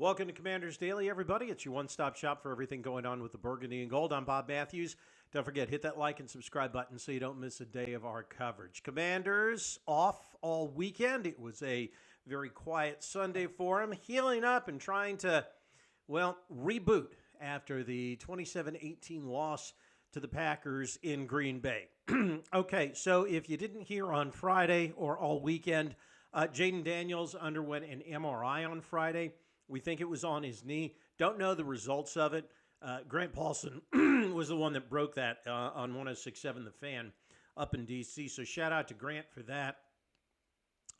Welcome to Commanders Daily, everybody. It's your one-stop shop for everything going on with the Burgundy and Gold. I'm Bob Matthews. Don't forget, hit that like and subscribe button so you don't miss a day of our coverage. Commanders off all weekend. It was a very quiet Sunday for them, healing up and trying to, reboot after the 27-18 loss to the Packers in Green Bay. Okay, so if you didn't hear on Friday or all weekend, Jaden Daniels underwent an MRI on Friday. We think it was on his knee. Don't know the results of it. Grant Paulson was the one that broke that on 106.7 The Fan up in D.C., so shout out to Grant for that.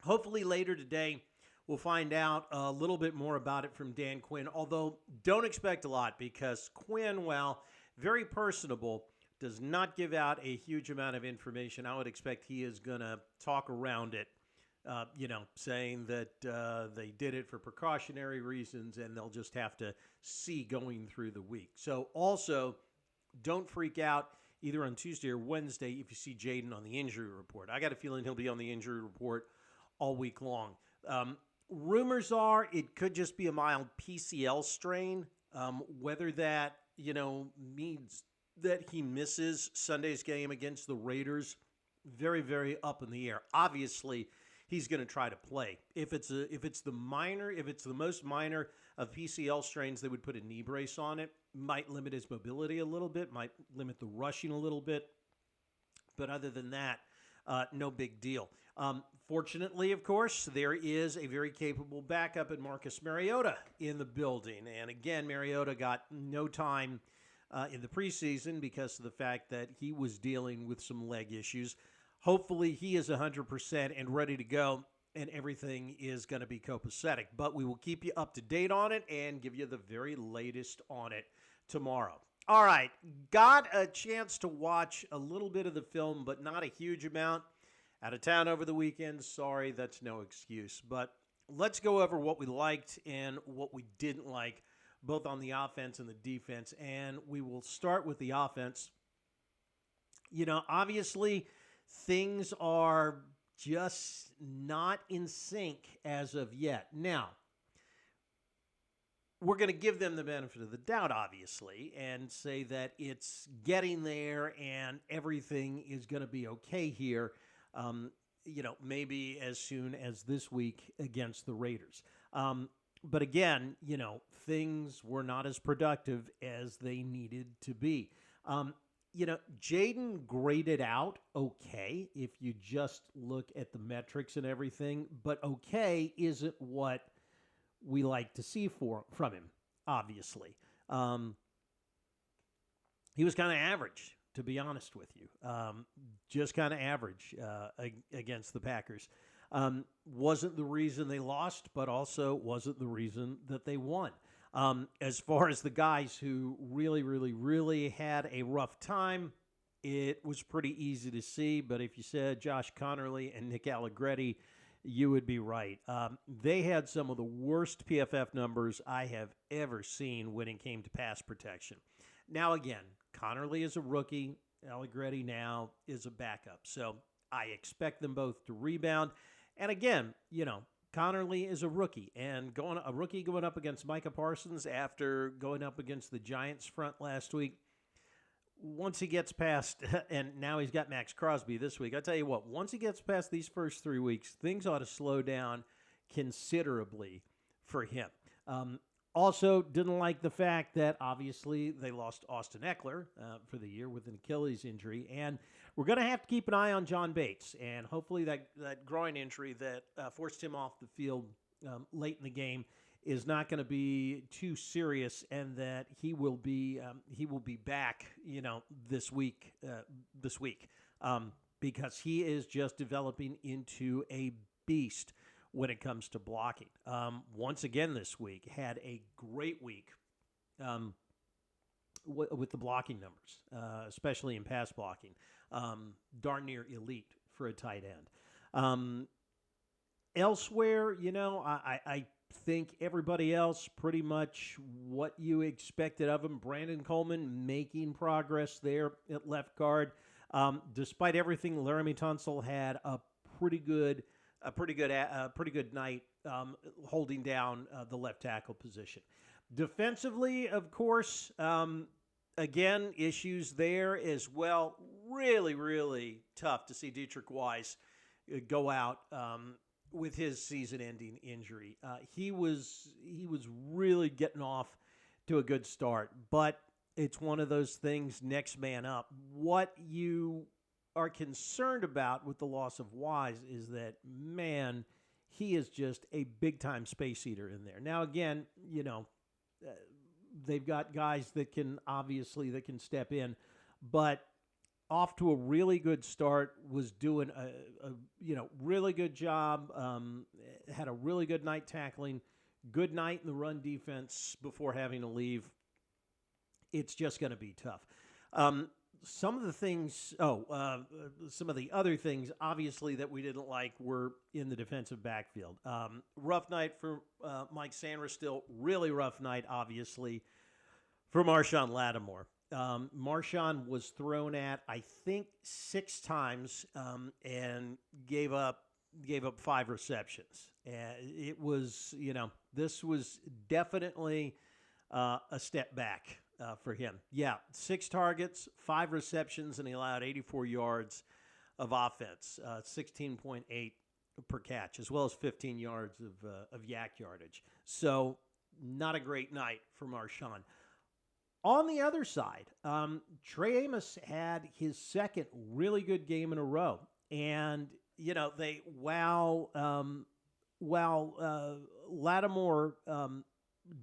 Hopefully later today we'll find out a little bit more about it from Dan Quinn, although don't expect a lot because Quinn, while very personable, does not give out a huge amount of information. I would expect he is going to talk around it. Saying that they did it for precautionary reasons and they'll just have to see going through the week. So also, don't freak out either on Tuesday or Wednesday if you see Jaden on the injury report. I got a feeling he'll be on the injury report all week long. Rumors are it could just be a mild PCL strain. Whether that, means that he misses Sunday's game against the Raiders, very, very up in the air. Obviously, he's going to try to play. If it's the most minor of PCL strains, they would put a knee brace on it. Might limit his mobility a little bit, might limit the rushing a little bit. But other than that, no big deal. Fortunately, of course, there is a very capable backup in Marcus Mariota in the building. And again, Mariota got no time in the preseason because of the fact that he was dealing with some leg issues. Hopefully he is 100% and ready to go, and everything is going to be copacetic. But we will keep you up to date on it and give you the very latest on it tomorrow. All right, got a chance to watch a little bit of the film, but not a huge amount. Out of town over the weekend, sorry, that's no excuse. But let's go over what we liked and what we didn't like, both on the offense and the defense. And we will start with the offense. Obviously, things are just not in sync as of yet. Now, we're going to give them the benefit of the doubt, obviously, and say that it's getting there and everything is going to be okay here, maybe as soon as this week against the Raiders. But again, things were not as productive as they needed to be. Jaden graded out okay if you just look at the metrics and everything, but okay isn't what we like to see from him, obviously. He was kind of average, to be honest with you. Just kind of average against the Packers. Wasn't the reason they lost, but also wasn't the reason that they won. As far as the guys who really, really, really had a rough time, it was pretty easy to see. But if you said Josh Connerly and Nick Allegretti, you would be right. They had some of the worst PFF numbers I have ever seen when it came to pass protection. Now, again, Connerly is a rookie. Allegretti now is a backup. So I expect them both to rebound. And again, Connerly is a rookie, and going up against Micah Parsons after going up against the Giants front last week. Once he gets past, and now he's got Max Crosby this week, I tell you what, once he gets past these first 3 weeks, things ought to slow down considerably for him. Also, didn't like the fact that, obviously, they lost Austin Eckler for the year with an Achilles injury. And we're going to have to keep an eye on John Bates. And hopefully that groin injury that forced him off the field late in the game is not going to be too serious, and that he will be back, this week, because he is just developing into a beast when it comes to blocking. Once again this week, had a great week with the blocking numbers, especially in pass blocking. Darn near elite for a tight end. Elsewhere, I think everybody else pretty much what you expected of him. Brandon Coleman making progress there at left guard. Despite everything, Laramie Tunsil had a pretty good night holding down the left tackle position. Defensively, of course, again, issues there as well. Really, really tough to see Dietrich Weiss go out with his season-ending injury. He was really getting off to a good start, but it's one of those things, next man up. What you are concerned about with the loss of Wise is that, man, he is just a big-time space eater in there. Now, again, they've got guys that can step in, but off to a really good start, was doing a really good job, had a really good night tackling, good night in the run defense before having to leave. It's just going to be tough. Some of the other things, obviously, that we didn't like were in the defensive backfield. Rough night for Mike Sanders still. Really rough night, obviously, for Marshawn Lattimore. Marshawn was thrown at, I think, 6 times and gave up 5 receptions. It was, this was definitely a step back for him. Yeah, 6 targets, 5 receptions, and he allowed 84 yards of offense, 16.8 per catch, as well as 15 yards of yak yardage. So not a great night for Marshawn. On the other side, Trey Amos had his second really good game in a row. And, while Lattimore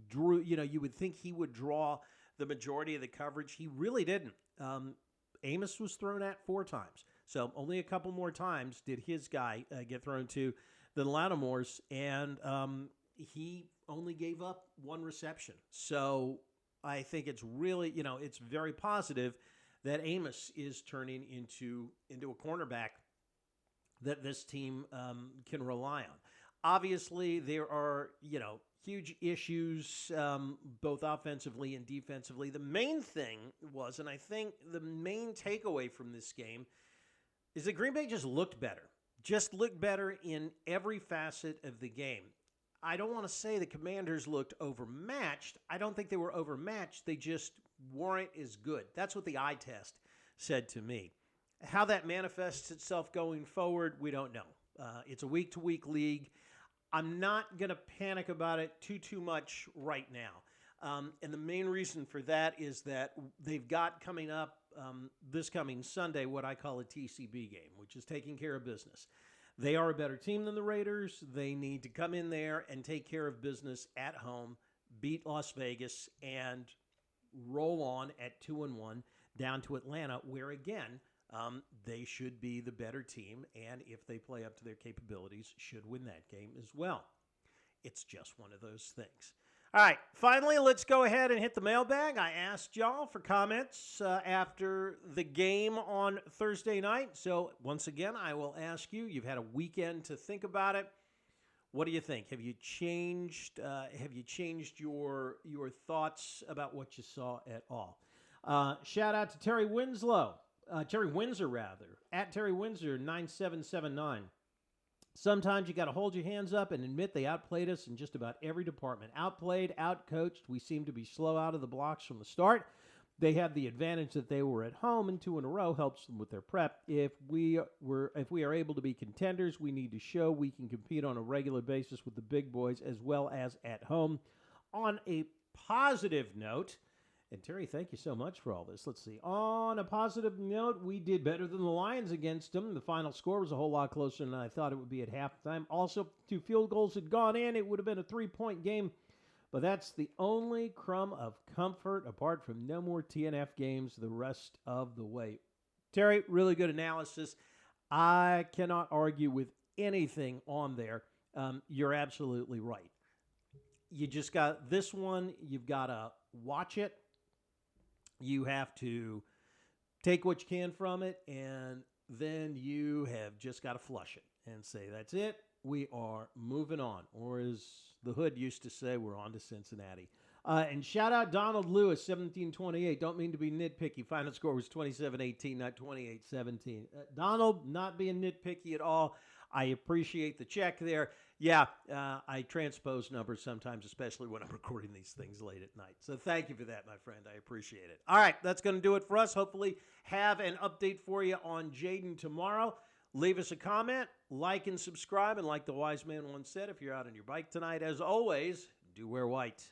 drew, you would think he would draw the majority of the coverage. He really didn't. Amos was thrown at 4 times. So only a couple more times did his guy get thrown to than Lattimore's. And he only gave up 1 reception. So I think it's really, it's very positive that Amos is turning into a cornerback that this team can rely on. Obviously, there are, huge issues both offensively and defensively. The main thing was, and I think the main takeaway from this game, is that Green Bay just looked better in every facet of the game. I don't want to say the Commanders looked overmatched. I don't think they were overmatched. They just weren't as good. That's what the eye test said to me. How that manifests itself going forward, we don't know. It's a week-to-week league. I'm not going to panic about it too much right now. And the main reason for that is that they've got coming up this coming Sunday what I call a TCB game, which is taking care of business. They are a better team than the Raiders. They need to come in there and take care of business at home, beat Las Vegas, and roll on at 2-1 down to Atlanta, where, again, they should be the better team, and if they play up to their capabilities, should win that game as well. It's just one of those things. All right, finally, let's go ahead and hit the mailbag. I asked y'all for comments after the game on Thursday night. So once again, I will ask you, you've had a weekend to think about it. What do you think? Have you changed your thoughts about what you saw at all? Shout out to Terry Windsor, at Terry Windsor 9779. Sometimes you got to hold your hands up and admit they outplayed us in just about every department. Outplayed, outcoached. We seem to be slow out of the blocks from the start. They had the advantage that they were at home, and 2 in a row helps them with their prep. If we are able to be contenders, we need to show we can compete on a regular basis with the big boys as well as at home. On a positive note, and Terry, thank you so much for all this. Let's see. On a positive note, we did better than the Lions against them. The final score was a whole lot closer than I thought it would be at halftime. Also, 2 field goals had gone in. It would have been a 3-point game. But that's the only crumb of comfort apart from no more TNF games the rest of the way. Terry, really good analysis. I cannot argue with anything on there. You're absolutely right. You just got this one. You've got to watch it. You have to take what you can from it, and then you have just got to flush it and say, that's it. We are moving on. Or as the hood used to say, we're on to Cincinnati. And shout out Donald Lewis, 1728. Don't mean to be nitpicky. Final score was 27-18, not 28-17. Donald, not being nitpicky at all. I appreciate the check there. Yeah, I transpose numbers sometimes, especially when I'm recording these things late at night. So thank you for that, my friend. I appreciate it. All right, that's going to do it for us. Hopefully have an update for you on Jaden tomorrow. Leave us a comment, like and subscribe, and like the wise man once said, if you're out on your bike tonight, as always, do wear white.